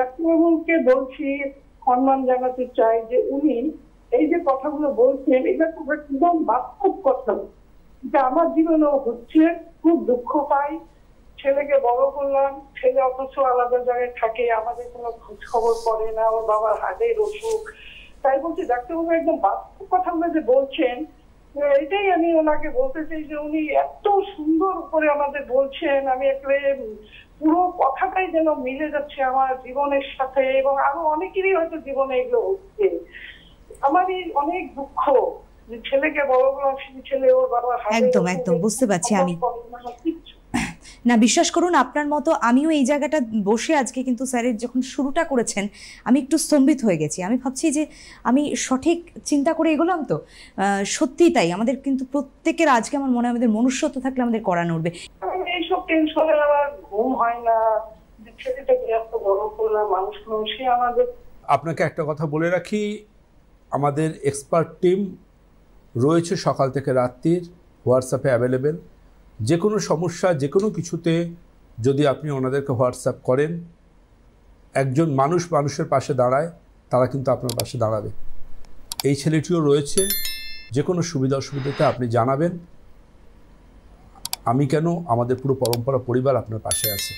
ডাক্তারবাবুকে বলছি, সম্মান জানাতে চাই যে উনি এই যে কথাগুলো বলছেন এটা খুব একদম বাস্তব কথা, যে আমার জীবনেও হচ্ছে। খুব দুঃখ পাই, ছেলেকে বড় করলাম, ছেলে অথচ আলাদা জায়গায় থাকে, আমাদের কোনো খোঁজ খবর পড়ে না, ওর বাবার হার্টের অসুখ। তাই বলছি ডাক্তারবাবু একদম বাস্তব কথাগুলো যে বলছেন, এটাই আমি ওনাকে বলতে চাই যে উনি এত সুন্দর করে আমাদের বলছেন, আমি একেবারে পুরো কথাটাই যেন মিলে যাচ্ছে আমার জীবনের সাথে, এবং আরো অনেকেরই হয়তো জীবনে এগুলো হচ্ছে। আমারই অনেক দুঃখ যে ছেলেকে বড় করলাম, ছেলে ওর বাবা একদম একদম বুঝতে পারছি আমি। না বিশ্বাস করুন, আপনার মতো আমিও এই জায়গাটা বসে আজকে কিন্তু স্যারের যখন শুরুটা করেছেন আমি একটু স্তম্ভিত হয়ে গেছি। আমি ভাবছি যে আমি সঠিক চিন্তা করে এগোলাম তো। সত্যিই তাই, আমাদের কিন্তু প্রত্যেকের আজকে আমার মনে হয় আমাদের মনুষ্যত্ব থাকলে আমাদের করা নড়বে। এইসব টেনশনে আমার ঘুম হয় না, যে ছেলেটাকে এত বড় করলাম, মানুষ করলাম, সে আমাদের। আপনাকে একটা কথা বলে রাখি, আমাদের এক্সপার্ট টিম রয়েছে সকাল থেকে রাত্রির হোয়াটসঅ্যাপে অ্যাভেলেবেল। যে কোনো সমস্যা, যে কোনো কিছুতে যদি আপনি ওনাদেরকে হোয়াটসঅ্যাপ করেন, একজন মানুষ মানুষের পাশে দাঁড়ায়, তারা কিন্তু আপনার পাশে দাঁড়াবে। এই ছেলেটিও রয়েছে, যে কোনো সুবিধা অসুবিধাতে আপনি জানাবেন। আমি কেন, আমাদের পুরো পরম্পরা পরিবার আপনার পাশে আছে।